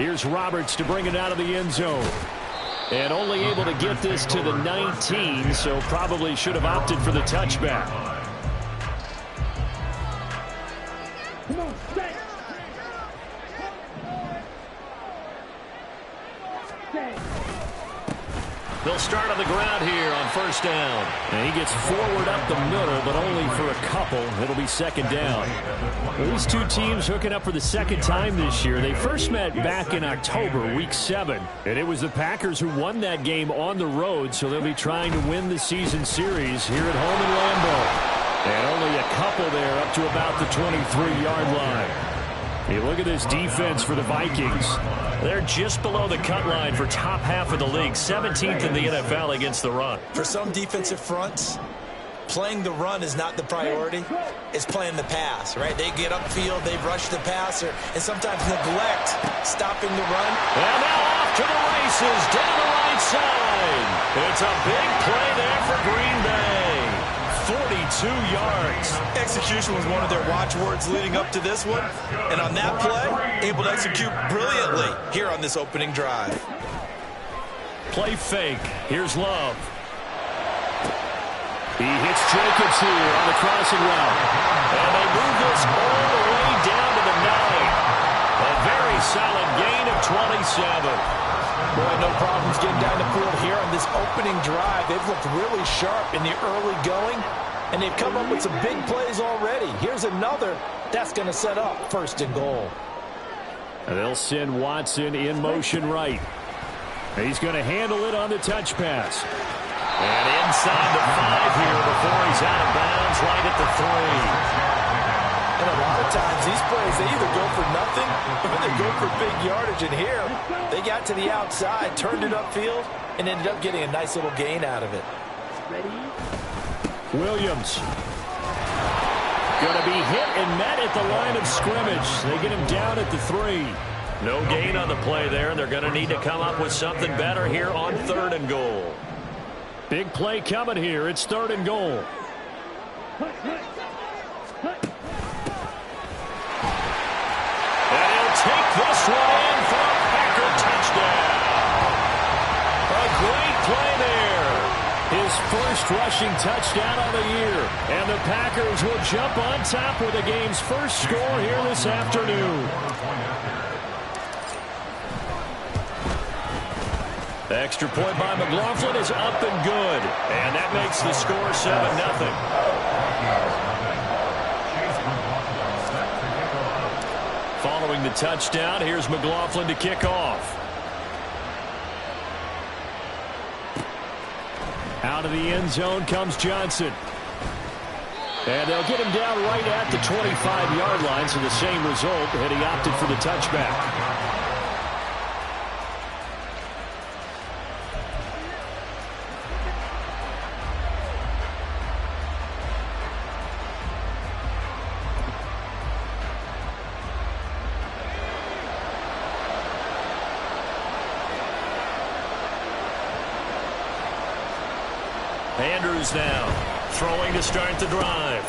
Here's Roberts to bring it out of the end zone. And only able to get this to the 19, so probably should have opted for the touchback. They'll start on the ground here on first down. And he gets forward up the middle, but only for a couple. It'll be second down. These two teams hooking up for the second time this year. They first met back in October, Week 7. And it was the Packers who won that game on the road, so they'll be trying to win the season series here at home in Lambeau. And only a couple there up to about the 23-yard line. Hey, look at this defense for the Vikings. They're just below the cut line for top half of the league, 17th in the NFL against the run. For some defensive fronts, playing the run is not the priority. It's playing the pass, right? They get upfield, they rush the passer, and sometimes neglect stopping the run. And now off to the races down the right side. It's a big play there for Green Bay. 42 yards. Execution was one of their watchwords leading up to this one. And on that play, able to execute brilliantly here on this opening drive. Play fake. Here's Love. He hits Jacobs here on the crossing route. And they move this all the way down to the 9. A very solid gain of 27. Boy, no problems getting down the field here on this opening drive. They've looked really sharp in the early going, and they've come up with some big plays already. Here's another that's going to set up first and goal. And they'll send Watson in motion right. He's going to handle it on the touch pass. And inside the 5 here before he's out of bounds right at the 3. And a lot of times, these plays, they either go for nothing or they go for big yardage. And here, they got to the outside, turned it upfield, and ended up getting a nice little gain out of it. Williams. Going to be hit and met at the line of scrimmage. They get him down at the 3. No gain on the play there, and they're going to need to come up with something better here on 3rd and goal. Big play coming here. It's 3rd and goal. Take this one in for a Packer touchdown. A great play there. His first rushing touchdown of the year. And the Packers will jump on top with the game's first score here this afternoon. The extra point by McLaughlin is up and good. And that makes the score 7-0. Following the touchdown, here's McLaughlin to kick off. Out of the end zone comes Johnson. And they'll get him down right at the 25-yard line, so the same result, and he opted for the touchback. Andrews now throwing to start the drive.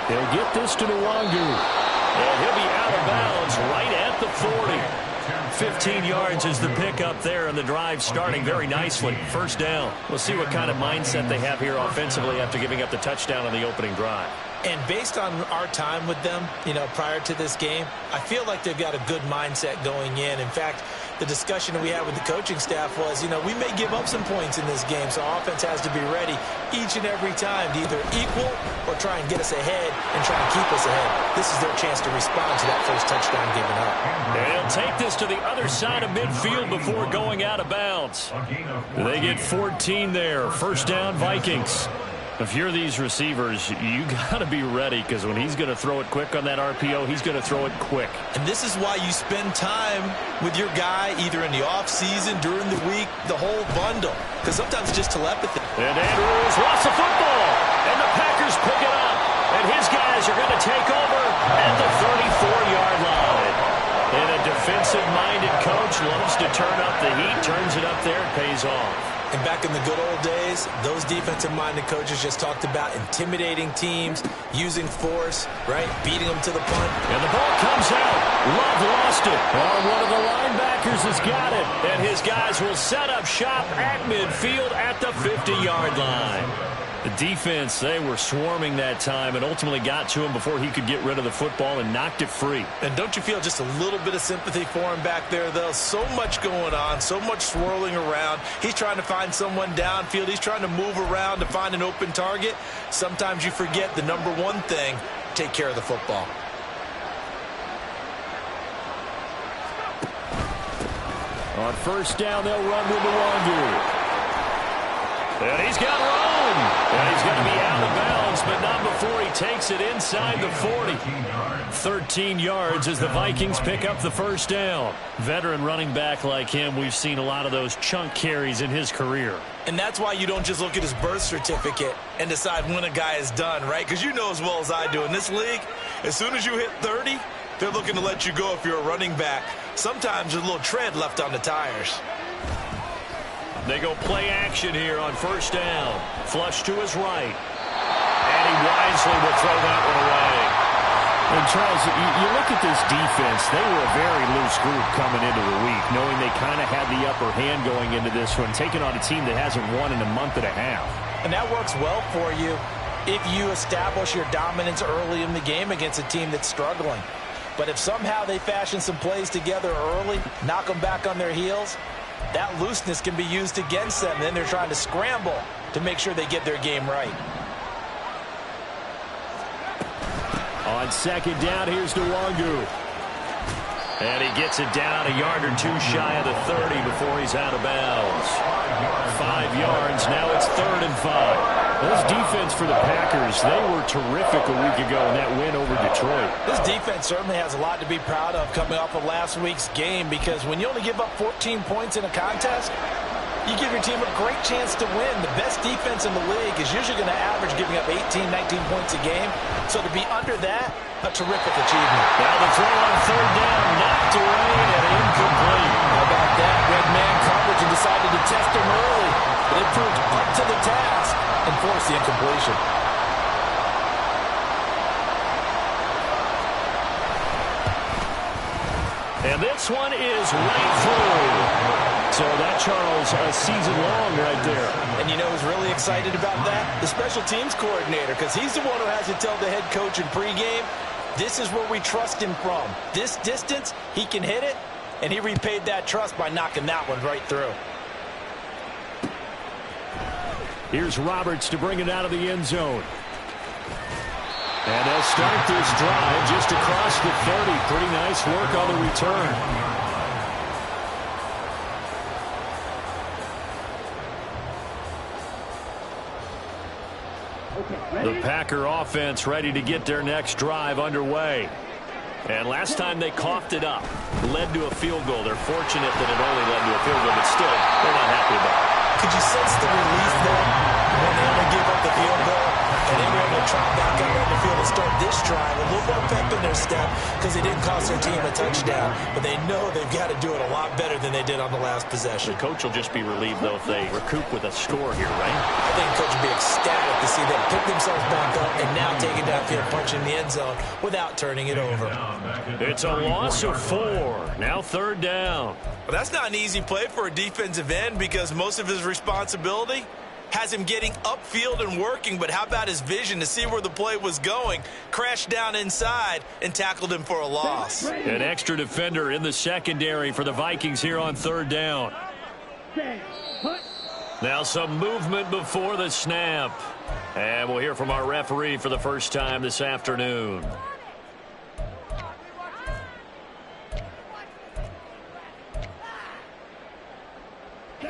He'll get this to Nwangu. And he'll be out of bounds right at the 40. 15 yards is the pickup there, and the drive starting very nicely. First down. We'll see what kind of mindset they have here offensively after giving up the touchdown on the opening drive. And based on our time with them, prior to this game, I feel like they've got a good mindset going in. In fact, the discussion that we had with the coaching staff was, we may give up some points in this game, so our offense has to be ready each and every time to either equal or try and get us ahead and try and keep us ahead. This is their chance to respond to that first touchdown given up. And he'll take this to the other side of midfield before going out of bounds. They get 14 there. First down, Vikings. If you're these receivers, you got to be ready, because when he's going to throw it quick on that RPO, he's going to throw it quick. And this is why you spend time with your guy either in the offseason, during the week, the whole bundle, because sometimes it's just telepathy. And Andrews lost the football, and the Packers pick it up, and his guys are going to take over at the 34-yard line. And a defensive-minded coach loves to turn up the heat, turns it up there, and pays off. And back in the good old days, those defensive-minded coaches just talked about intimidating teams, using force, right, beating them to the punt. And the ball comes out. Love lost it. Oh, one of the linebackers has got it. And his guys will set up shop at midfield at the 50-yard line. The defense, they were swarming that time and ultimately got to him before he could get rid of the football and knocked it free. And don't you feel just a little bit of sympathy for him back there, though? So much going on, so much swirling around. He's trying to find someone downfield. He's trying to move around to find an open target. Sometimes you forget the number one thing, take care of the football. On first down, they'll run with Nwangu. And he's got room. And he's going to be out of bounds, but not before he takes it inside the 40. 13 yards as the Vikings pick up the first down. Veteran running back like him, we've seen a lot of those chunk carries in his career. And that's why you don't just look at his birth certificate and decide when a guy is done, right? Because you know as well as I do, in this league, as soon as you hit 30, they're looking to let you go if you're a running back. Sometimes there's a little tread left on the tires. They go play action here on first down. Flush to his right. And he wisely will throw that one away. And Charles, you look at this defense, they were a very loose group coming into the week, knowing they kind of had the upper hand going into this one, taking on a team that hasn't won in a month and a half. And that works well for you if you establish your dominance early in the game against a team that's struggling. But if somehow they fashion some plays together early, knock them back on their heels, that looseness can be used against them. Then they're trying to scramble to make sure they get their game right. On second down, here's Nwangu. And he gets it down a yard or two shy of the 30 before he's out of bounds. 5 yards, now it's 3rd and 5. This defense for the Packers, they were terrific a week ago in that win over Detroit. This defense certainly has a lot to be proud of coming off of last week's game, because when you only give up 14 points in a contest, you give your team a great chance to win. The best defense in the league is usually going to average giving up 18, 19 points a game. So to be under that, a terrific achievement. Now the throw on 3rd down, knocked away and incomplete. How about that? Red man coverage and decided to test him early. But it proved up to the task and forced the incompletion. And this one is right through. So that, Charles, a season long right there. And you know who's really excited about that? The special teams coordinator, because he's the one who has to tell the head coach in pregame, this is where we trust him from. This distance, he can hit it, and he repaid that trust by knocking that one right through. Here's Roberts to bring it out of the end zone. And they'll start this drive just across the 30. Pretty nice work on the return. The Packer offense ready to get their next drive underway. And last time they coughed it up, led to a field goal. They're fortunate that it only led to a field goal, but still, they're not happy about it. Could you sense the relief there when they only gave up the field goal and they were able to trot back out on the field and start this drive? A little more pep in their step because they didn't cost their team a touchdown, but they know they've got to do it a lot better than they did on the last possession. The coach will just be relieved, though, if they recoup with a score here, right? I think the coach will be ecstatic to see them pick themselves back up and now take it downfield, punching the end zone without turning it over. It's a loss of 4. Now 3rd down. Well, that's not an easy play for a defensive end because most of his responsibility has him getting upfield and working, but how about his vision to see where the play was going, crashed down inside, and tackled him for a loss. An extra defender in the secondary for the Vikings here on 3rd down. Now some movement before the snap. And we'll hear from our referee for the first time this afternoon.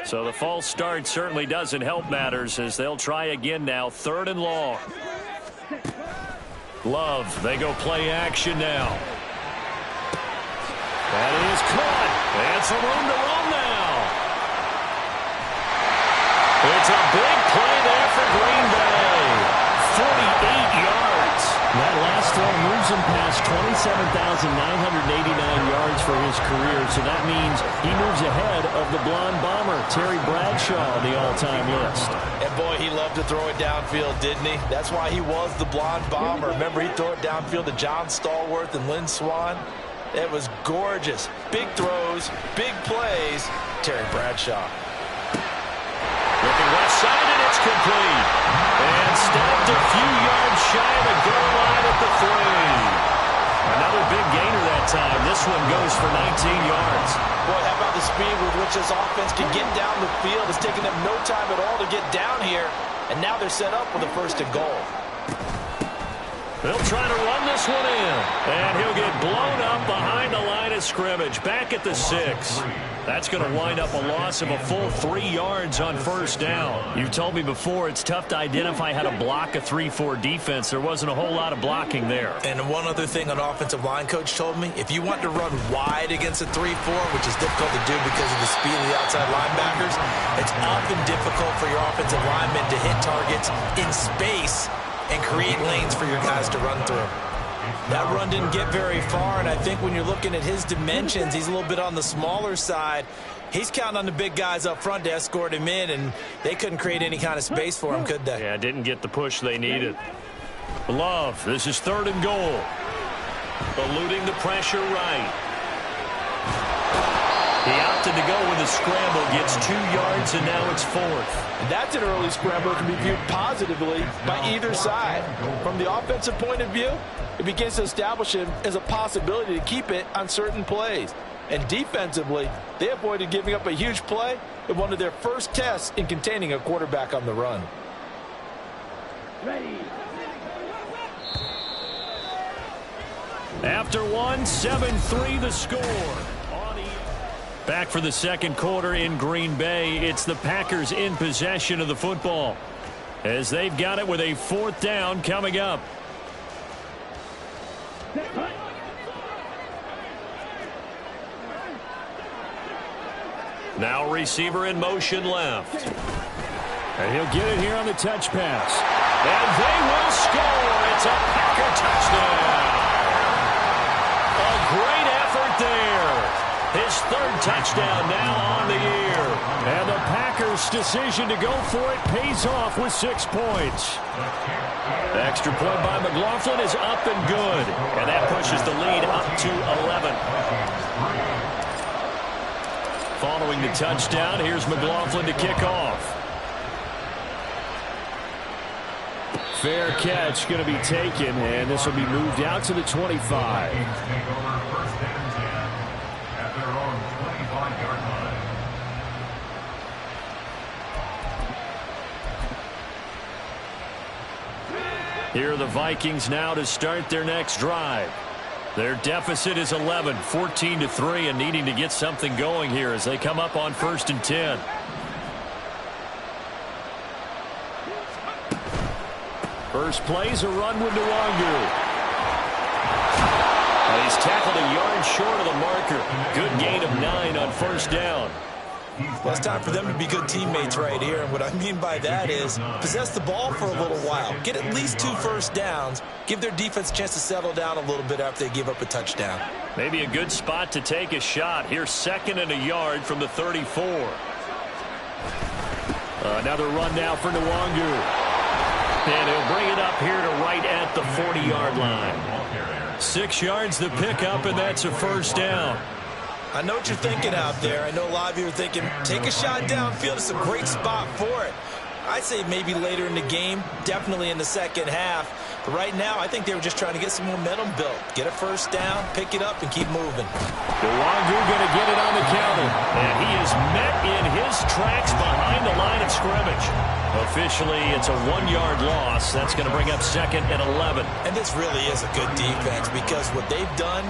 So the false start certainly doesn't help matters as they'll try again now. 3rd and long. Love, they go play action now. That is caught. And some room to run now. It's a big play there for Green Bay. 48 yards. That last throw moves him past amassed 27,989 yards for his career, so that means he moves ahead of the blonde bomber, Terry Bradshaw, on the all-time list. And boy, he loved to throw it downfield, didn't he? That's why he was the blonde bomber. Remember, he'd throw it downfield to John Stallworth and Lynn Swann? It was gorgeous. Big throws, big plays. Terry Bradshaw. Looking left side, and it's complete. And stopped a few yards shy of the goal line at the 3. Another big gainer that time. This one goes for 19 yards. Boy, how about the speed with which this offense can get down the field? It's taken them no time at all to get down here. And now they're set up with a 1st and goal. They'll try to run this one in. And he'll get blown up behind the line of scrimmage. Back at the 6. That's going to wind up a loss of a full 3 yards on 1st down. You've told me before it's tough to identify how to block a 3-4 defense. There wasn't a whole lot of blocking there. And one other thing an offensive line coach told me, if you want to run wide against a 3-4, which is difficult to do because of the speed of the outside linebackers, it's often difficult for your offensive linemen to hit targets in space and create lanes for your guys to run through. That run didn't get very far, and I think when you're looking at his dimensions, he's a little bit on the smaller side. He's counting on the big guys up front to escort him in, and they couldn't create any kind of space for him, could they? Yeah, didn't get the push they needed. Love, this is 3rd and goal. Eluding the pressure right. He opted to go with a scramble, gets 2 yards, and now it's 4th. And that's an early scramble that can be viewed positively by either side. From the offensive point of view, it begins to establish him as a possibility to keep it on certain plays. And defensively, they avoided giving up a huge play in one of their first tests in containing a quarterback on the run. Ready. After 1, 7-3 the score. Back for the 2nd quarter in Green Bay. It's the Packers in possession of the football as they've got it with a 4th down coming up. Now receiver in motion left. And he'll get it here on the touch pass. And they will score. It's a Packer touchdown. A great effort there. His 3rd touchdown now on the year. And the Packers' decision to go for it pays off with 6 points. The extra point by McLaughlin is up and good. And that pushes the lead up to 11. Following the touchdown, here's McLaughlin to kick off. Fair catch going to be taken, and this will be moved out to the 25. Here are the Vikings now to start their next drive. Their deficit is 11, 14-3, and needing to get something going here as they come up on 1st and 10. First play's a run with Nwangu. And he's tackled a yard short of the marker. Good gain of 9 on 1st down. Well, it's time for them to be good teammates right here. And what I mean by that is possess the ball for a little while. Get at least 2 first downs. Give their defense a chance to settle down a little bit after they give up a touchdown. Maybe a good spot to take a shot. Here's 2nd and a yard from the 34. Another run now for Nwangu. And he'll bring it up here to right at the 40-yard line. 6 yards the pickup, and that's a 1st down. I know what you're thinking out there. I know a lot of you are thinking, take a shot downfield. It's a great spot for it. I'd say maybe later in the game, definitely in the 2nd half. But right now, I think they were just trying to get some momentum built. Get a 1st down, pick it up, and keep moving. Nwangu going to get it on the counter. And he is met in his tracks behind the line of scrimmage. Officially, it's a 1-yard loss. That's going to bring up 2nd and 11. And this really is a good defense because what they've done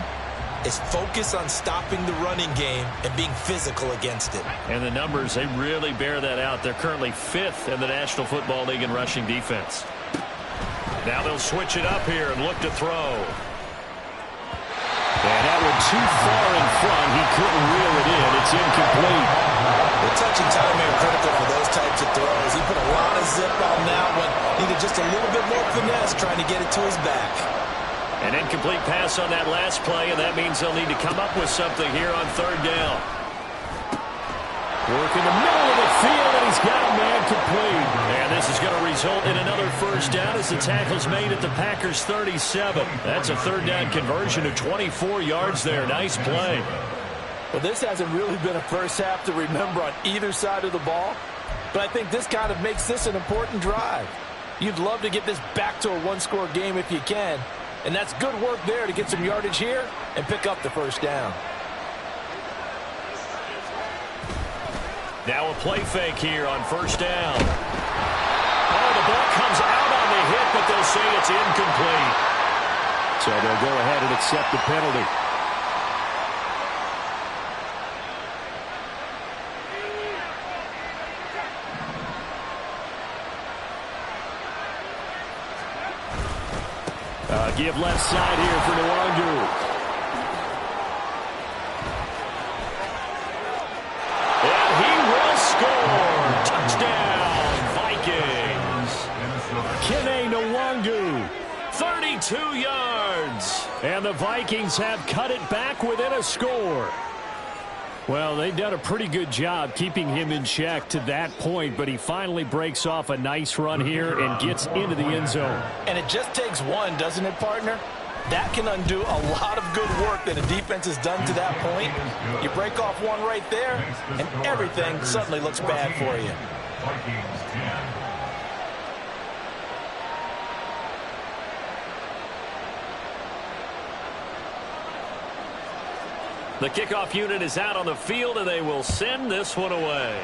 is focus on stopping the running game and being physical against it. And the numbers, they really bear that out. They're currently 5th in the National Football League in rushing defense. Now they'll switch it up here and look to throw. And that one too far in front. He couldn't reel it in. It's incomplete. The touch and time are critical for those types of throws. He put a lot of zip on that one. Needed just a little bit more finesse trying to get it to his back. An incomplete pass on that last play, and that means they'll need to come up with something here on third down. Work in the middle of the field, and he's got a man complete. And this is going to result in another first down as the tackle's made at the Packers' 37. That's a third down conversion of 24 yards there. Nice play. Well, this hasn't really been a first half to remember on either side of the ball, but I think this kind of makes this an important drive. You'd love to get this back to a one-score game if you can, and that's good work there to get some yardage here and pick up the first down. Now a play fake here on first down. Oh, the ball comes out on the hit, but they'll say it's incomplete. So they'll go ahead and accept the penalty. Give left side here for Nwangu. And he will score. Touchdown, Vikings. Kene Nwangu, 32 yards. And the Vikings have cut it back within a score. Well, they've done a pretty good job keeping him in check to that point, but he finally breaks off a nice run here and gets into the end zone. And it just takes one, doesn't it, partner? That can undo a lot of good work that a defense has done to that point. You break off one right there, and everything suddenly looks bad for you. The kickoff unit is out on the field, and they will send this one away.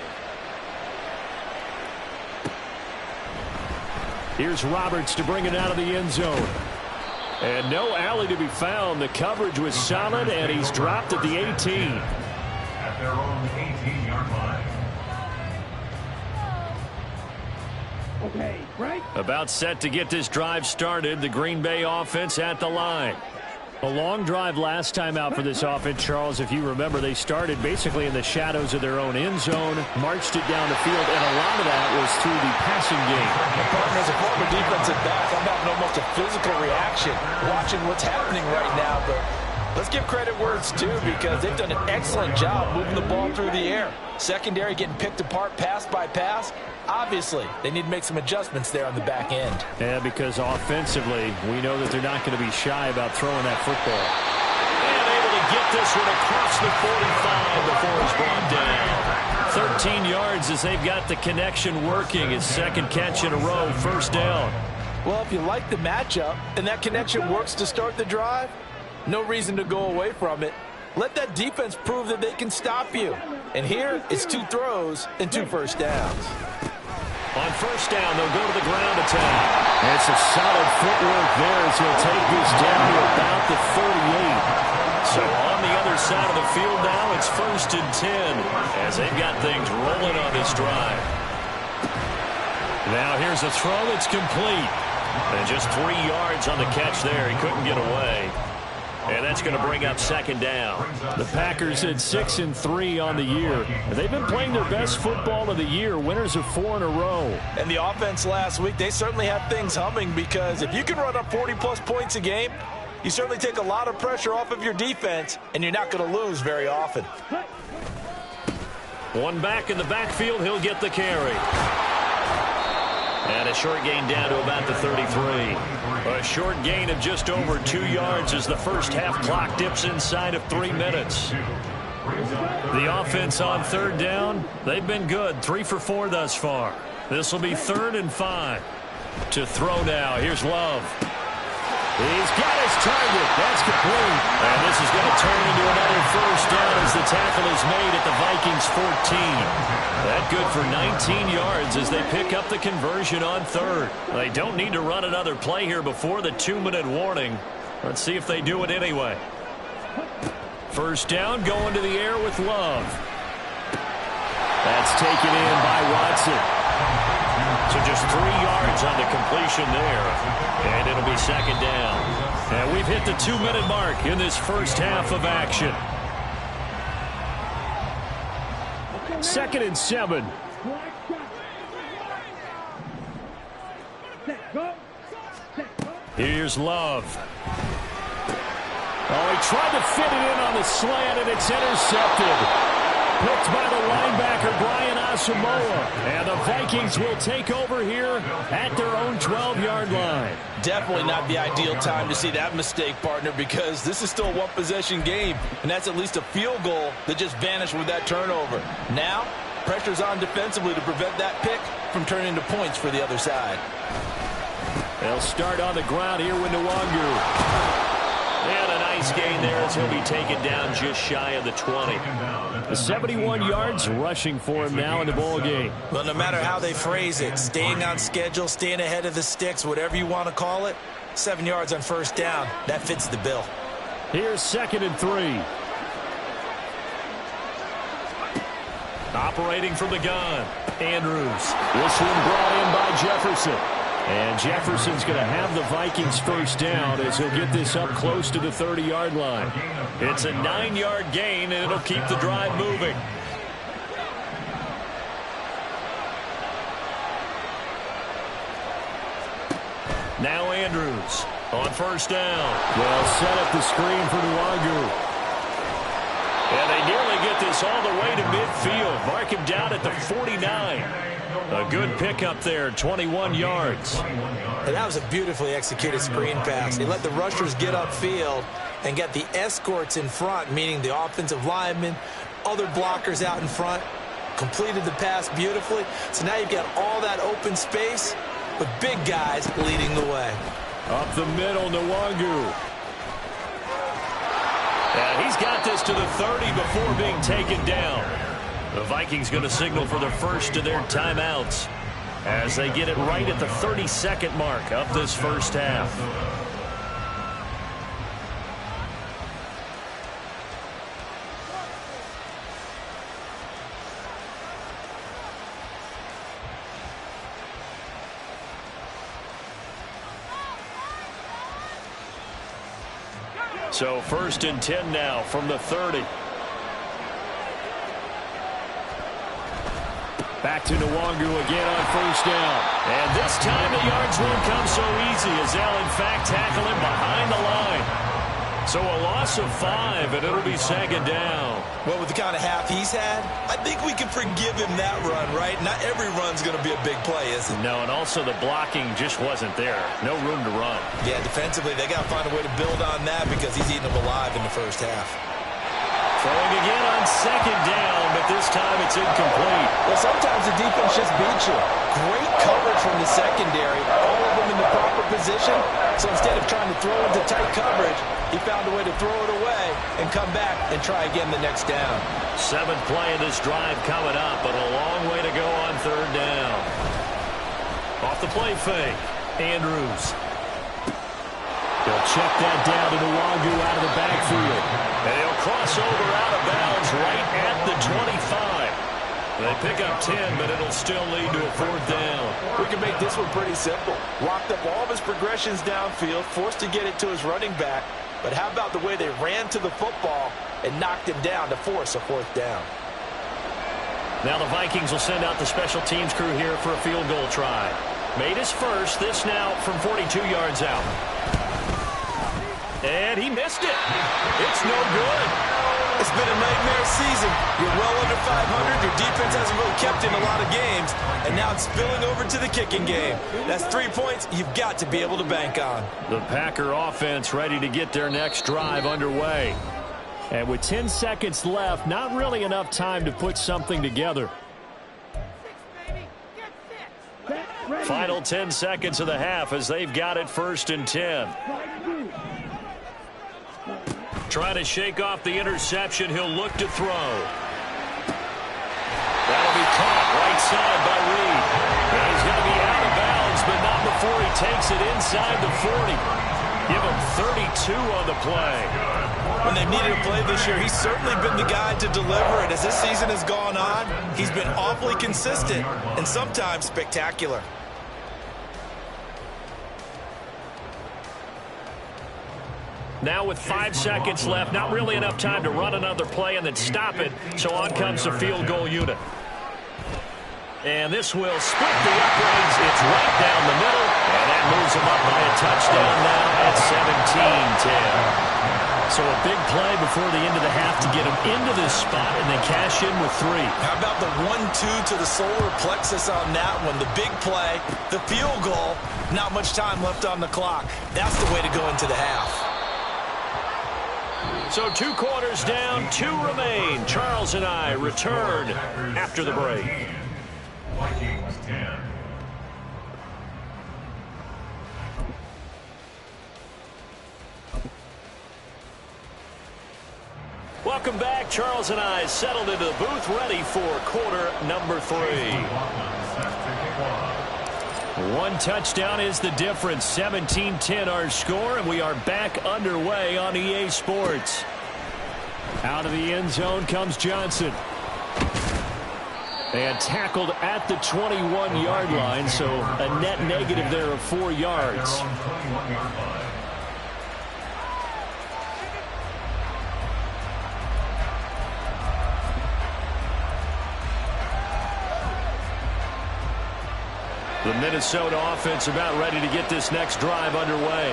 Here's Roberts to bring it out of the end zone. And no alley to be found. The coverage was solid, and he's dropped at the 18. At their own 18-yard line. Okay, right? About set to get this drive started. The Green Bay offense at the line. A long drive last time out for this offense, Charles. If you remember, they started basically in the shadows of their own end zone, marched it down the field, and a lot of that was through the passing game. And partner, as a former defensive back, I'm having almost a physical reaction watching what's happening right now. But let's give credit where it's due, because they've done an excellent job moving the ball through the air. Secondary getting picked apart pass by pass. Obviously, they need to make some adjustments there on the back end. Yeah, because offensively, we know that they're not going to be shy about throwing that football. And able to get this one across the 45 before it's brought down. 13 yards as they've got the connection working. His second catch in a row, first down. Well, if you like the matchup and that connection works to start the drive, no reason to go away from it. Let that defense prove that they can stop you. And here, it's 2 throws and 2 first downs. On first down, they'll go to the ground attack. It's a solid footwork there as he'll take this down to about the 38. So on the other side of the field now, it's 1st and 10 as they've got things rolling on this drive. Now here's a throw that's complete. And just 3 yards on the catch there. He couldn't get away. And that's going to bring up second down. The Packers at 6-3 on the year. They've been playing their best football of the year, winners of 4 in a row. And the offense last week, they certainly have things humming, because if you can run up 40-plus points a game, you certainly take a lot of pressure off of your defense, and you're not going to lose very often. One back in the backfield, he'll get the carry. And a short gain down to about the 33. A short gain of just over 2 yards as the first half clock dips inside of 3 minutes. The offense on third down, they've been good. 3 for 4 thus far. This will be 3rd and 5. To throw now, here's Love. He's got his target. That's complete. And this is going to turn into another first down as the tackle is made at the Vikings 14. That good for 19 yards as they pick up the conversion on 3rd. They don't need to run another play here before the 2-minute warning. Let's see if they do it anyway. First down, going to the air with Love. That's taken in by Watson. So just 3 yards on the completion there. And it'll be second down. And we've hit the 2-minute mark in this first half of action. 2nd and 7. Here's Love. Oh, he tried to fit it in on the slant, and it's intercepted. Picked by the linebacker, Brian Asamoah. And the Vikings will take over here at their own 12-yard line. Definitely not the ideal time to see that mistake, partner, because this is still a one-possession game, and that's at least a field goal that just vanished with that turnover. Now, pressure's on defensively to prevent that pick from turning into points for the other side. They'll start on the ground here with Nwangu. And a nice gain there as he'll be taken down just shy of the 20. 71 yards rushing for him now in the ball game. Well, no matter how they phrase it, staying on schedule, staying ahead of the sticks, whatever you want to call it, 7 yards on first down, that fits the bill. Here's 2nd and 3. Operating from the gun, Andrews. This one brought in by Jefferson. And Jefferson's going to have the Vikings first down as he'll get this up close to the 30-yard line. It's a 9-yard gain, and it'll keep the drive moving. Now Andrews on first down. Well, set up the screen for Nwangu. And they nearly get this all the way to midfield. Mark him down at the 49. A good pickup there, 21 yards. And that was a beautifully executed screen pass. He let the rushers get upfield and get the escorts in front, meaning the offensive linemen, other blockers out in front, completed the pass beautifully. So now you've got all that open space with big guys leading the way. Up the middle, Nwangu. And he's got this to the 30 before being taken down. The Vikings going to signal for the first of their timeouts as they get it right at the 32nd mark of this first half. So 1st and 10 now from the 30. Back to Nwangu again on first down. And this time the yards won't come so easy as they'll in fact tackle him behind the line. So a loss of 5, and it'll be 2nd down. Well, with the kind of half he's had, I think we can forgive him that run, right? Not every run's going to be a big play, is it? No, and also the blocking just wasn't there. No room to run. Yeah, defensively, they got to find a way to build on that because he's eating them alive in the first half. Throwing again on 2nd down, but this time it's incomplete. Well, sometimes the defense just beats you. Great coverage from the secondary, all of them in the proper position. So instead of trying to throw into tight coverage, he found a way to throw it away and come back and try again the next down. 7th play of this drive coming up, but a long way to go on 3rd down. Off the play fake, Andrews. He'll check that down to Nwangu out of the backfield. And he'll cross over out of bounds right at the 25. They pick up 10, but it'll still lead to a 4th down. We can make this one pretty simple. Locked up all of his progressions downfield, forced to get it to his running back. But how about the way they ran to the football and knocked him down to force a 4th down? Now the Vikings will send out the special teams crew here for a field goal try. Made his first, this now from 42 yards out. And he missed it. It's no good. It's been a nightmare season. You're well under 500. Your defense hasn't really kept in a lot of games. And now it's spilling over to the kicking game. That's 3 points you've got to be able to bank on. The Packer offense ready to get their next drive underway. And with 10 seconds left, not really enough time to put something together. Final 10 seconds of the half as they've got it 1st and 10. Trying to shake off the interception. He'll look to throw. That'll be caught right side by Reed. And he's going to be out of bounds, but not before he takes it inside the 40. Give him 32 on the play. When they've needed a play this year, he's certainly been the guy to deliver it. As this season has gone on, he's been awfully consistent and sometimes spectacular. Now with 5 seconds left, not really enough time to run another play and then stop it. So on comes the field goal unit. And this will split the uprights. It's right down the middle. And that moves them up by a touchdown now at 17-10. So a big play before the end of the half to get them into this spot, and they cash in with 3. How about the 1-2 to the solar plexus on that one? The big play, the field goal, not much time left on the clock. That's the way to go into the half. So 2 quarters down, 2 remain. Charles and I return after the break. Vikings 10. Welcome back. Charles and I settled into the booth, ready for quarter number 3. 1 touchdown is the difference. 17-10 our score, and we are back underway on EA Sports. Out of the end zone comes Johnson. And tackled at the 21-yard line, so a net negative there of 4 yards. The Minnesota offense about ready to get this next drive underway.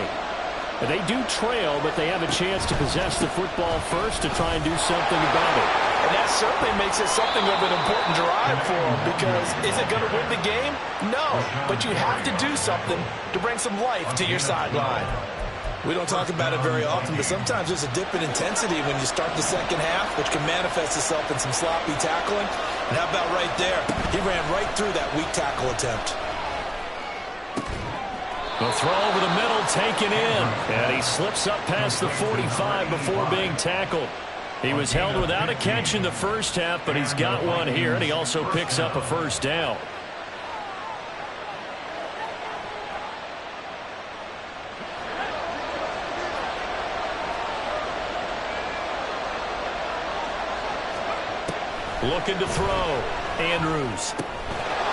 They do trail, but they have a chance to possess the football first to try and do something about it. And that certainly makes it something of an important drive for them, because is it going to win the game? No, but you have to do something to bring some life to your sideline. We don't talk about it very often, but sometimes there's a dip in intensity when you start the second half, which can manifest itself in some sloppy tackling. And how about right there? He ran right through that weak tackle attempt. The throw over the middle taken in, and he slips up past the 45 before being tackled. He was held without a catch in the first half, but he's got one here, and he also picks up a first down. Looking to throw. Andrews.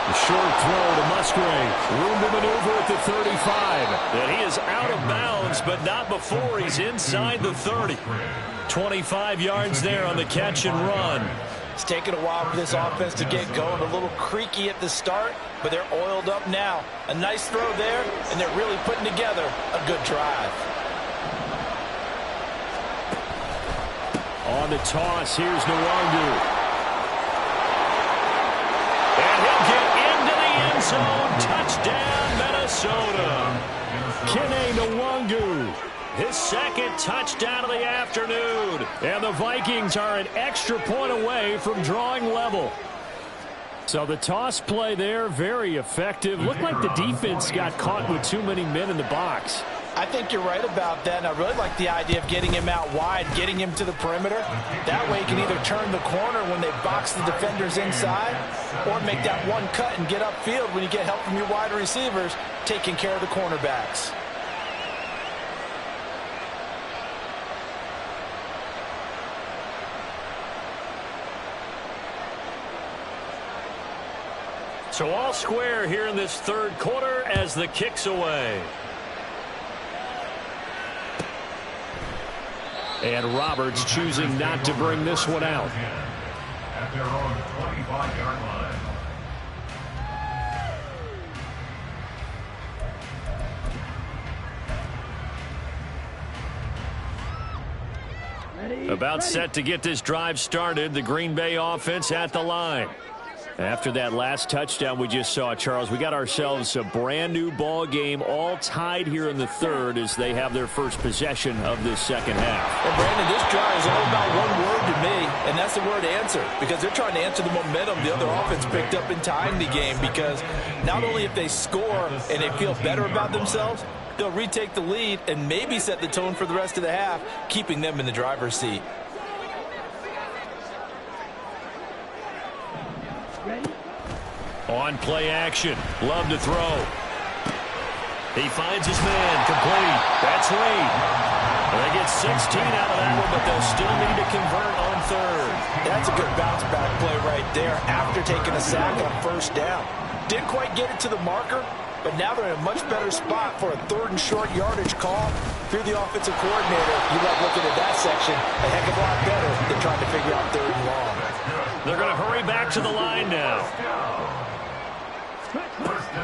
The short throw to Musgrave. Room to maneuver at the 35. And he is out of bounds, but not before he's inside the 30. 25 yards there on the catch and run. It's taken a while for this offense to get going. A little creaky at the start, but they're oiled up now. A nice throw there, and they're really putting together a good drive. On the toss, here's Nwangu. And he'll get into the end zone. Touchdown, Minnesota. Kene Nwangu, his second touchdown of the afternoon. And the Vikings are an extra point away from drawing level. So the toss play there, very effective. Looked like the defense got caught with too many men in the box. I think you're right about that, and I really like the idea of getting him out wide, getting him to the perimeter. That way he can either turn the corner when they box the defenders inside or make that one cut and get upfield when you get help from your wide receivers taking care of the cornerbacks. So all square here in this third quarter as the kick's away. And Roberts choosing not to bring this one out. At their own 25-yard line. About set to get this drive started. The Green Bay offense at the line. After that last touchdown we just saw, Charles, we got ourselves a brand new ball game, all tied here in the third as they have their first possession of this second half. And Brandon, this drive is all about one word to me, and that's the word answer, because they're trying to answer the momentum the other offense picked up in tying the game, because not only if they score and they feel better about themselves, they'll retake the lead and maybe set the tone for the rest of the half, keeping them in the driver's seat. On play action. Love to throw. He finds his man. Complete. That's Lee. They get 16 out of that one, but they'll still need to convert on third. That's a good bounce back play right there after taking a sack on first down. Didn't quite get it to the marker, but now they're in a much better spot for a third and short yardage call. Through the offensive coordinator, you like looking at that section a heck of a lot better than trying to figure out third and long. They're going to hurry back to the line now.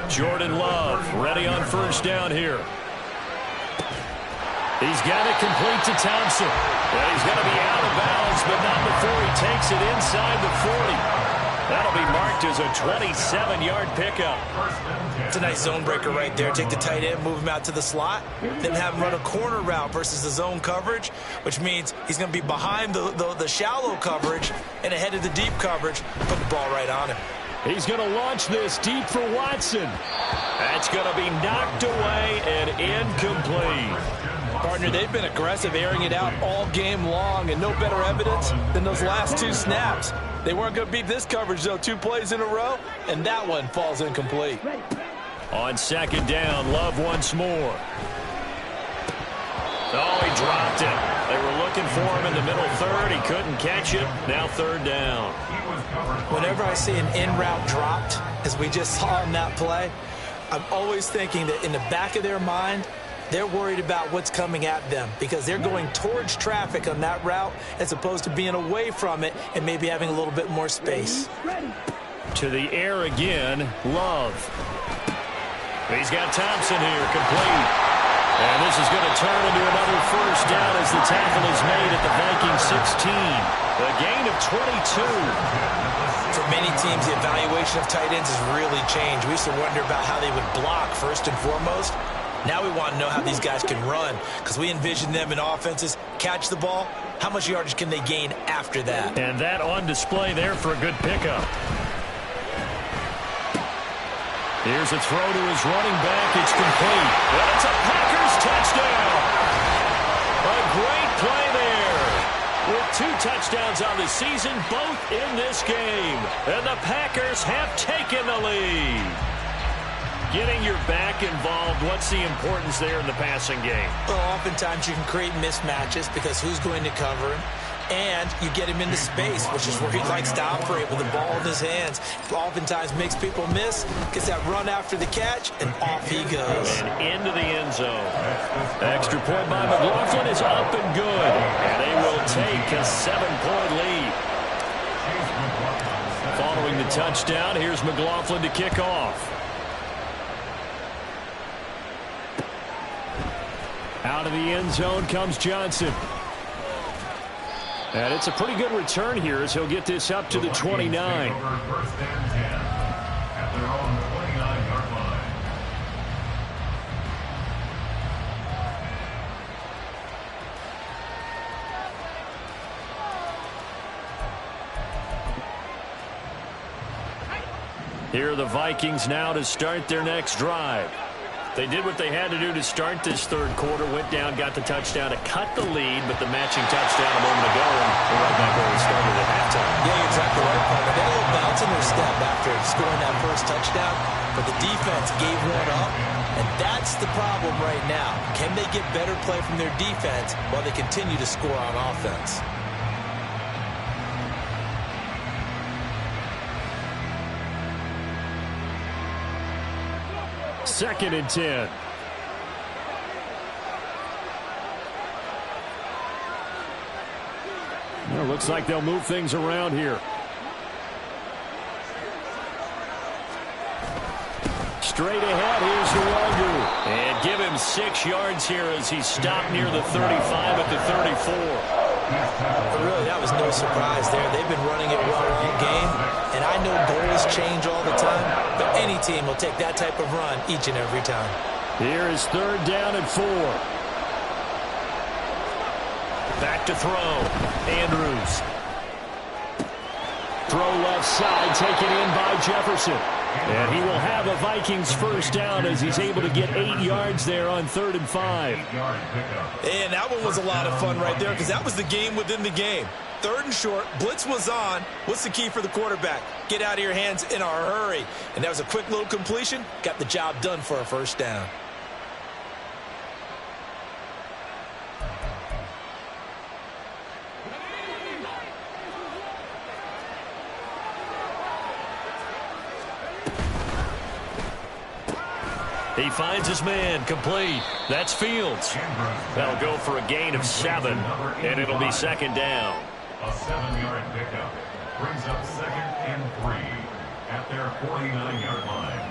Jordan Love ready on first down here. He's got it complete to Thompson. And he's going to be out of bounds, but not before he takes it inside the 40. That'll be marked as a 27-yard pickup. It's a nice zone breaker right there. Take the tight end, move him out to the slot, then have him run a corner route versus the zone coverage, which means he's going to be behind the shallow coverage and ahead of the deep coverage. Put the ball right on him. He's going to launch this deep for Watson. That's going to be knocked away and incomplete. Partner, they've been aggressive, airing it out all game long, and no better evidence than those last two snaps. They weren't going to beat this coverage, though. 2 plays in a row, and that one falls incomplete. On second down, Love once more. Oh, he dropped it. They were looking for him in the middle third. He couldn't catch it. Now third down. Whenever I see an in-route dropped, as we just saw in that play, I'm always thinking that in the back of their mind, they're worried about what's coming at them because they're going towards traffic on that route as opposed to being away from it and maybe having a little bit more space. To the air again, Love. He's got Thompson here, complete. And this is going to turn into another first down as the tackle is made at the Vikings 16. A gain of 22. For many teams, the evaluation of tight ends has really changed. We used to wonder about how they would block first and foremost. Now we want to know how these guys can run because we envision them in offenses catch the ball. How much yardage can they gain after that? And that on display there for a good pickup. Here's a throw to his running back. It's complete. And it's a Packers touchdown. A great play there. With 2 touchdowns on the season, both in this game. And the Packers have taken the lead. Getting your back involved, what's the importance there in the passing game? Well, oftentimes you can create mismatches because who's going to cover him? And you get him into space, which is where he likes to operate with the ball in his hands. Oftentimes makes people miss, gets that run after the catch, and off he goes. And into the end zone. Extra point by McLaughlin is up and good. And they will take a 7-point lead. Following the touchdown, here's McLaughlin to kick off. Out of the end zone comes Johnson. And it's a pretty good return here as he'll get this up to the 29. First and 10 at their own 29-yard line. Here are the Vikings now to start their next drive. They did what they had to do to start this third quarter, went down, got the touchdown to cut the lead, but the matching touchdown a moment ago, and we're right back where we started at halftime. Yeah, you're exactly right, partner. They had a little bounce in their step after scoring that first touchdown, but the defense gave one up, and that's the problem right now. Can they get better play from their defense while they continue to score on offense? Second and 10. Well, looks like they'll move things around here. Straight ahead, here's Nwangu. And give him 6 yards here as he stopped near the 35 at the 34. But really, that was no surprise there. They've been running it well all game, and I know goals change all the time, but any team will take that type of run each and every time. Here is third down and 4. Back to throw. Andrews. Throw left side, taken in by Jefferson. And he will have a Vikings first down as he's able to get 8 yards there on 3rd and 5. And that one was a lot of fun right there because that was the game within the game. 3rd and short, blitz was on. What's the key for the quarterback? Get out of your hands in a hurry. And that was a quick little completion. Got the job done for a first down. He finds his man, complete. That's Fields. That'll go for a gain of 7, and it'll be second down. A 7-yard pickup brings up 2nd and 3 at their 49-yard line.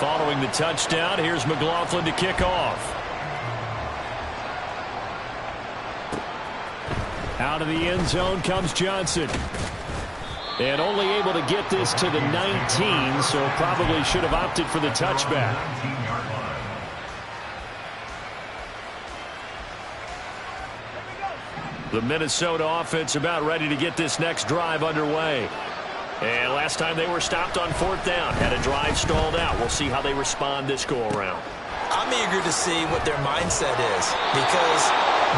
Following the touchdown, here's McLaughlin to kick off. Out of the end zone comes Johnson. And only able to get this to the 19, so probably should have opted for the touchback. The Minnesota offense about ready to get this next drive underway. And last time they were stopped on 4th down, had a drive stalled out. We'll see how they respond this go-around. I'm eager to see what their mindset is, because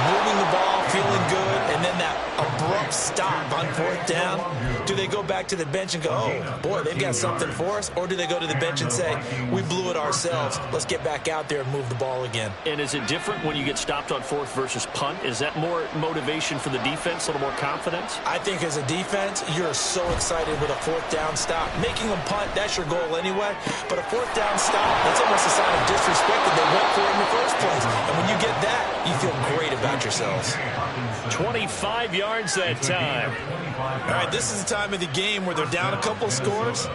moving the ball, feeling good, and then that abrupt stop on 4th down, do they go back to the bench and go, oh, boy, they've got something for us? Or do they go to the bench and say, we blew it ourselves, let's get back out there and move the ball again? And is it different when you get stopped on 4th versus punt? Is that more motivation for the defense, a little more confidence? I think as a defense, you're so excited with a 4th down stop. Making them punt, that's your goal anyway. But a 4th down stop, that's almost a sign of disrespect that they went for it in the first place. And when you get that, you feel great about yourselves. 25 yards that time. All right, this is the time of the game where they're down a couple of scores,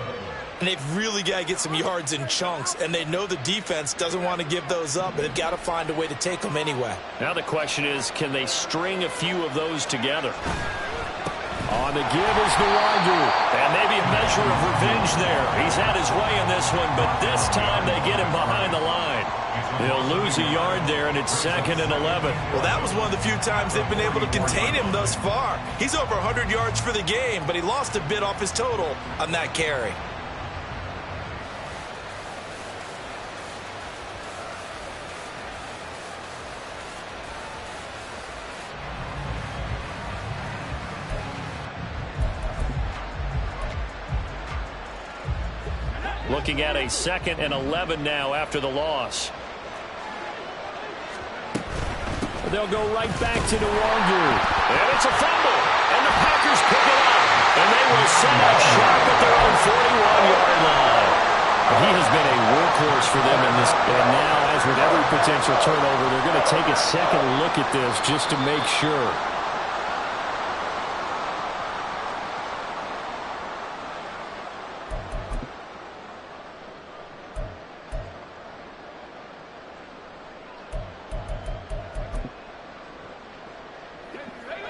and they've really got to get some yards in chunks, and they know the defense doesn't want to give those up, but they've got to find a way to take them anyway. Now the question is, can they string a few of those together? On the give is the Wangu, and maybe a measure of revenge there. He's had his way in this one, but this time they get him behind the line. They'll lose a yard there, and it's 2nd and 11. Well, that was one of the few times they've been able to contain him thus far. He's over 100 yards for the game, but he lost a bit off his total on that carry. Looking at a 2nd and 11 now after the loss. They'll go right back to Nwangu. And it's a fumble. And the Packers pick it up. And they will set up sharp at their own 41-yard line. He has been a workhorse for them in this. And now, as with every potential turnover, they're going to take a second look at this just to make sure.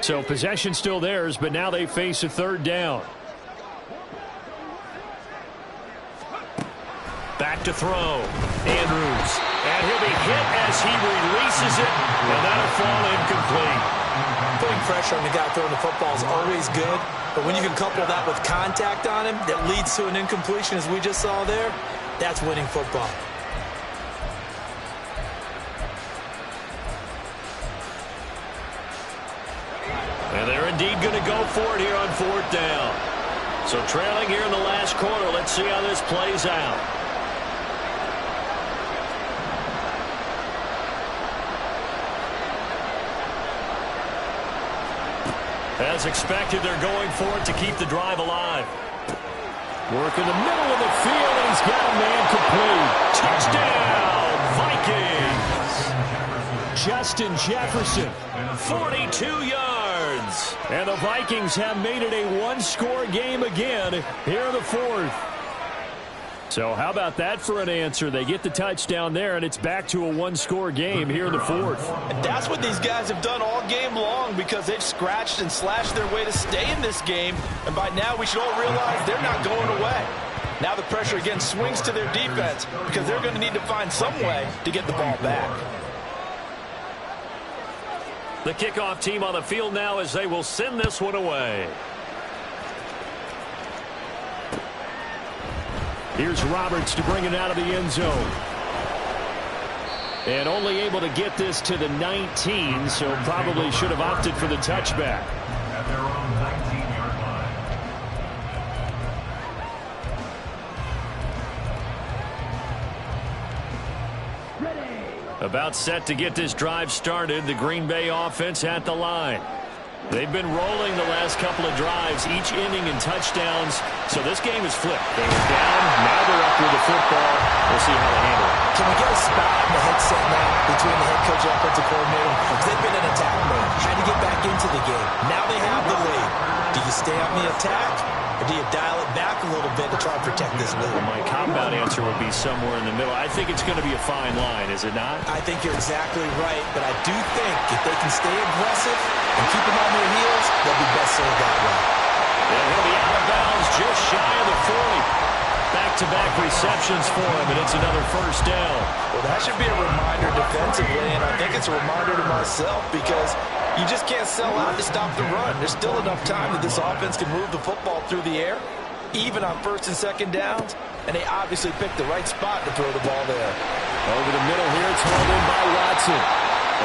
So possession still theirs, but now they face a 3rd down. Back to throw. Andrews. And he'll be hit as he releases it. And that'll fall incomplete. Putting pressure on the guy throwing the football is always good. But when you can couple that with contact on him that leads to an incompletion, as we just saw there, that's winning football. And they're indeed going to go for it here on 4th down. So trailing here in the last quarter. Let's see how this plays out. As expected, they're going for it to keep the drive alive. Work in the middle of the field, and he's got a man complete. Touchdown, Vikings. Justin Jefferson, 42 yards. And the Vikings have made it a one-score game again here in the 4th. So how about that for an answer? They get the touchdown there, and it's back to a one-score game here in the 4th. And that's what these guys have done all game long, because they've scratched and slashed their way to stay in this game. And by now, we should all realize they're not going away. Now the pressure again swings to their defense, because they're going to need to find some way to get the ball back. The kickoff team on the field now as they will send this one away. Here's Roberts to bring it out of the end zone. And only able to get this to the 19, so probably should have opted for the touchback. At their own 19-yard line. About set to get this drive started. The Green Bay offense at the line. They've been rolling the last couple of drives, each inning in touchdowns. So this game is flipped. They were down, now they're up with the football. We'll see how they handle it. Can we get a spot in the headset now between the head coach and offensive coordinator? Because they've been in attack mode, trying to get back into the game. Now they have the lead. Do you stay on the attack, or do you dial it back a little bit to try and protect this lead? Well, my cop-out answer would be somewhere in the middle. I think it's going to be a fine line, is it not? I think you're exactly right, but I do think if they can stay aggressive and keep them on their heels, they'll be best served that way. And he'll be out of bounds just shy of the 40. Back-to-back receptions for him, and it's another first down. Well, that should be a reminder defensively, and I think it's a reminder to myself because you just can't sell out to stop the run. There's still enough time that this offense can move the football through the air, even on first and second downs, and they obviously picked the right spot to throw the ball there. Over the middle here, it's hauled in by Watson.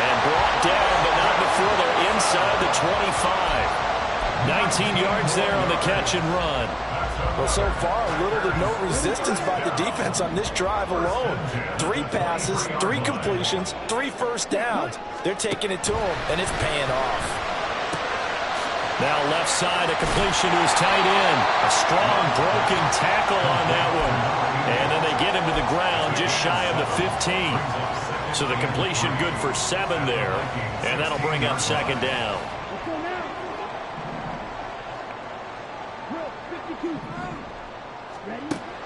And brought down, but not before they're inside the 25. 19 yards there on the catch and run. Well, so far, little to no resistance by the defense on this drive alone. 3 passes, 3 completions, 3 first downs. They're taking it to him, and it's paying off. Now left side, a completion to his tight end. A strong broken tackle on that one. And then they get him to the ground just shy of the 15. So the completion good for 7 there. And that'll bring up second down.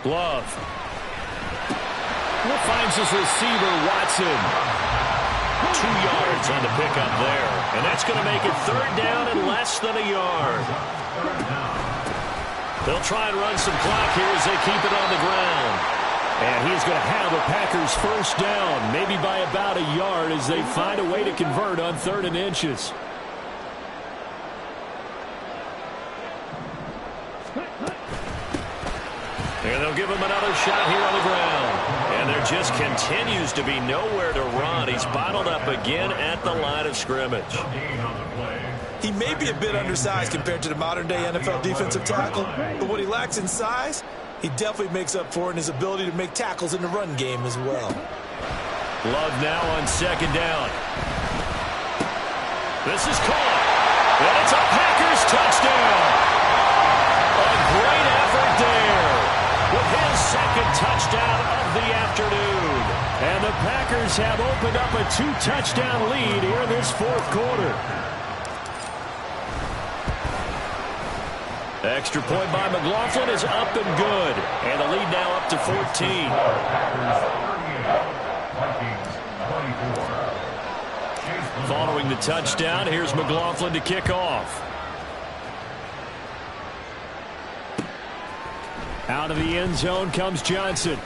Glove. Finds his receiver, Watson. 2 yards on the pickup there. And that's going to make it third down and less than a yard. They'll try and run some clock here as they keep it on the ground. And he's going to have a Packers first down, maybe by about a yard as they find a way to convert on 3rd and inches. And they'll give him another shot here on the ground. And there just continues to be nowhere to run. He's bottled up again at the line of scrimmage. He may be a bit undersized compared to the modern-day NFL defensive tackle, but what he lacks in size, he definitely makes up for in his ability to make tackles in the run game as well. Love now on second down. This is caught. And it's a Packers touchdown. A great effort there. With his second touchdown of the afternoon. And the Packers have opened up a 2-touchdown lead here in this 4th quarter. Extra point by McLaughlin is up and good. And the lead now up to 14. Following the touchdown, here's McLaughlin to kick off. Out of the end zone comes Johnson.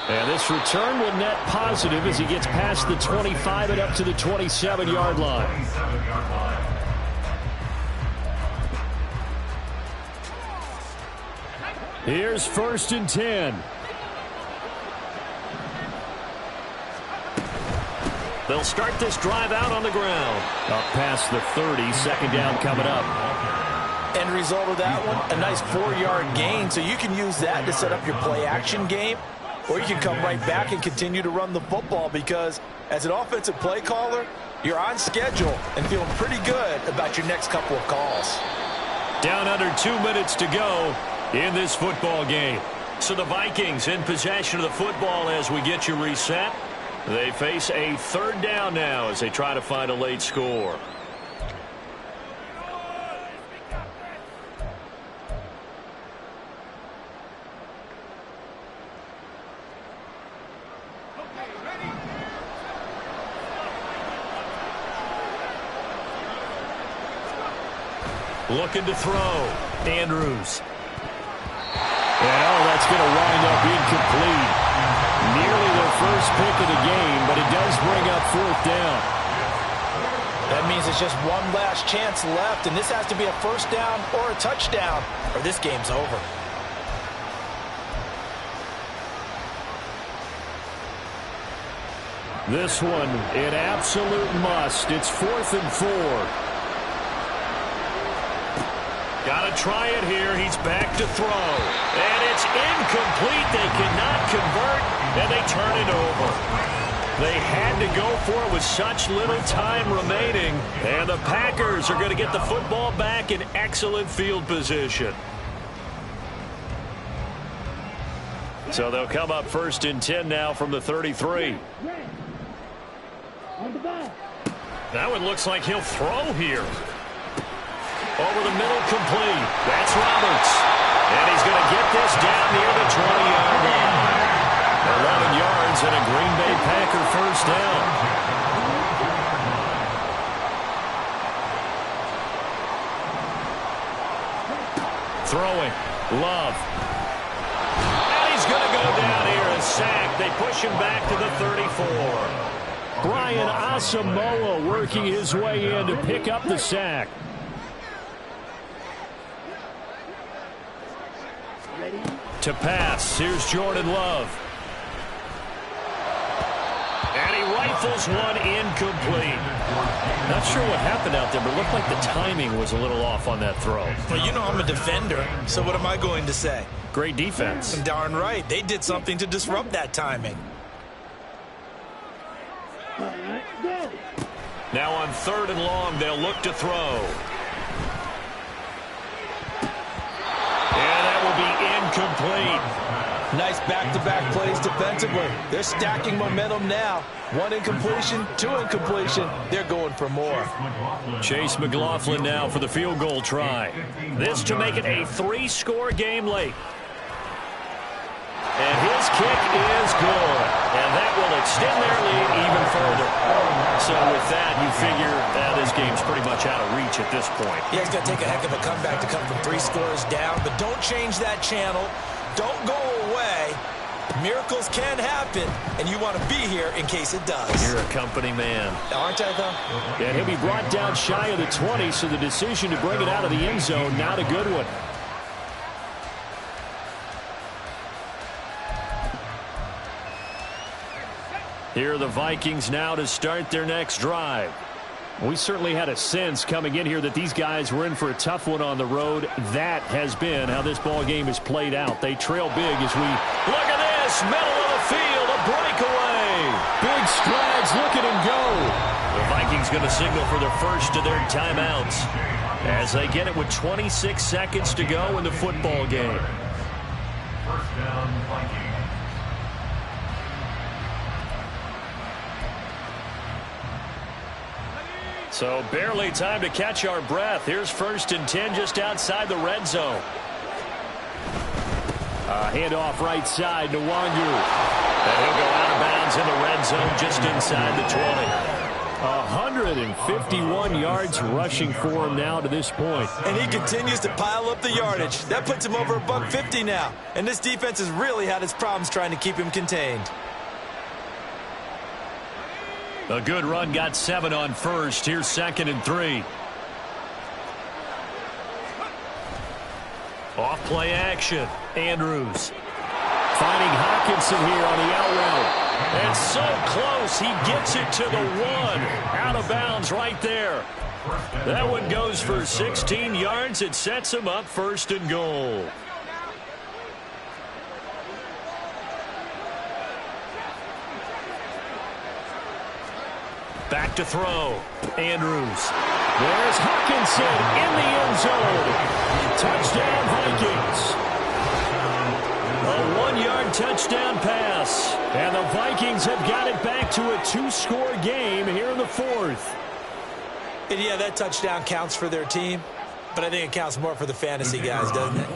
And this return will net positive as he gets past the 25 and up to the 27-yard line. Here's 1st and 10. They'll start this drive out on the ground. Up past the 30, 2nd down coming up. End result of that one, a nice 4-yard gain, so you can use that to set up your play-action game, or you can come right back and continue to run the football because as an offensive play caller, you're on schedule and feeling pretty good about your next couple of calls. Down under 2 minutes to go in this football game. So the Vikings in possession of the football as we get you reset. They face a 3rd down now as they try to find a late score. Looking to throw. Andrews. And that's going to wind up incomplete. Nearly their first pick of the game, but it does bring up 4th down. That means it's just one last chance left, and this has to be a first down or a touchdown, or this game's over. This one, an absolute must. It's 4th and 4. Got to try it here. He's back to throw. And it's incomplete. They cannot convert, and they turn it over. They had to go for it with such little time remaining. And the Packers are going to get the football back in excellent field position. So they'll come up 1st and 10 now from the 33. Now it looks like he'll throw here. Over the middle, complete. That's Roberts. And he's going to get this down near the 20-yard line. 11 yards and a Green Bay Packer first down. Throwing. Love. And he's going to go down here. A sack. They push him back to the 34. Brian Asamoah working his way in to pick up the sack. To pass. Here's Jordan Love. And he rifles one incomplete. Not sure what happened out there, but it looked like the timing was a little off on that throw. Well, you know I'm a defender, so what am I going to say? Great defense. Darn right. They did something to disrupt that timing. Now on 3rd and long, they'll look to throw. And that will be incomplete. Nice back-to-back plays defensively. They're stacking momentum now. 1 incompletion, 2 incompletion. They're going for more. Chase McLaughlin now for the field goal try. This to make it a 3-score game late. And his kick is good. And that will extend their lead even further. So with that, you figure that this game's pretty much out of reach at this point. Yeah, it's going to take a heck of a comeback to come from 3 scores down. But don't change that channel. Don't go away. Miracles can happen, and you want to be here in case it does. You're a company man. Aren't I, though? And he'll be brought down shy of the 20, so the decision to bring it out of the end zone, not a good one. Here are the Vikings now to start their next drive. We certainly had a sense coming in here that these guys were in for a tough one on the road. That has been how this ball game is played out. They trail big as we look at this. Middle of the field, a breakaway. Big strides, look at him go. The Vikings going to signal for their first of their timeouts as they get it with 26 seconds to go in the football game. First down, Vikings. So barely time to catch our breath. Here's 1st and 10 just outside the red zone. Handoff right side to Wanyu. And he'll go out of bounds in the red zone just inside the 20. 151 yards rushing for him now to this point. And he continues to pile up the yardage. That puts him over $150 now. And this defense has really had its problems trying to keep him contained. A good run, got 7 on 1st. Here's 2nd and 3. Off play action. Andrews finding Hawkinson here on the out route. And so close, he gets it to the 1. Out of bounds right there. That one goes for 16 yards. It sets him up 1st and goal. Back to throw. Andrews. There's Hawkinson in the end zone. Touchdown, Vikings. A 1-yard touchdown pass. And the Vikings have got it back to a 2-score game here in the 4th. And yeah, that touchdown counts for their team. But I think it counts more for the fantasy guys, doesn't it?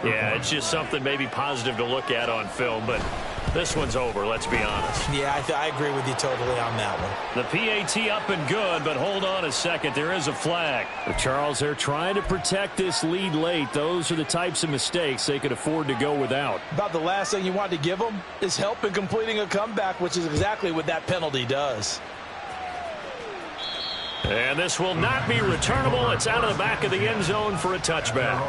Yeah, it's just something maybe positive to look at on film, but this one's over, let's be honest. Yeah, I agree with you totally on that one. The PAT up and good, but hold on a second. There is a flag. Charles, they're trying to protect this lead late. Those are the types of mistakes they could afford to go without. About the last thing you want to give them is help in completing a comeback, which is exactly what that penalty does. And this will not be returnable. It's out of the back of the end zone for a touchback.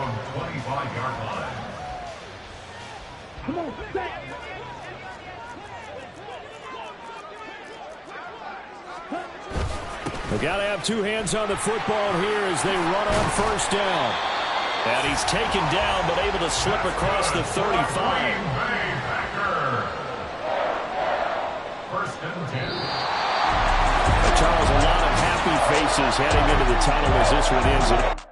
Come on, back. They've got to have 2 hands on the football here as they run on 1st down. And he's taken down but able to slip across the 35. First and 10. Charles, a lot of happy faces heading into the tunnel as this one ends it.